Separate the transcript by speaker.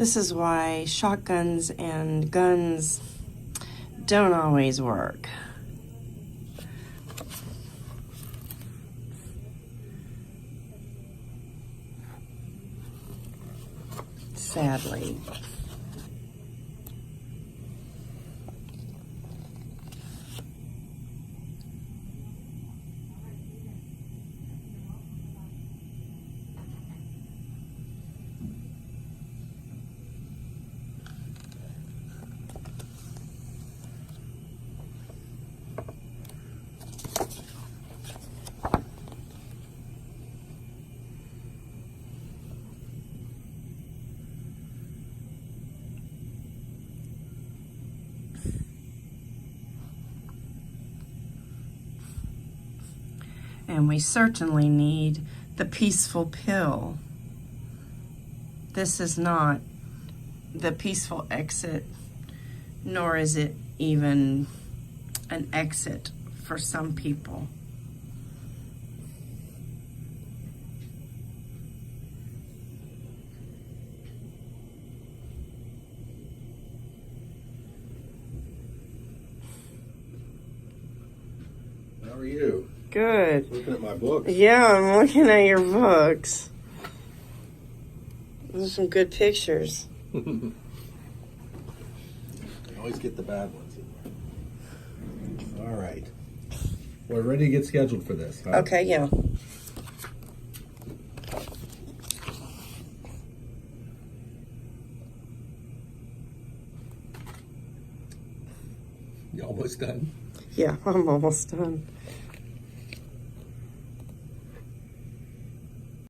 Speaker 1: This is why shotguns and guns don't always work. Sadly. And we certainly need the peaceful pill. This is not the peaceful exit, nor is it even an exit for some people.
Speaker 2: How are you?
Speaker 1: Good.
Speaker 2: Looking at my books.
Speaker 1: Yeah, I'm looking at your books. Those are some good pictures.
Speaker 2: I always get the bad ones in there. All right. We're ready to get scheduled for this, huh?
Speaker 1: Okay, yeah.
Speaker 2: You almost done?
Speaker 1: Yeah, I'm almost done.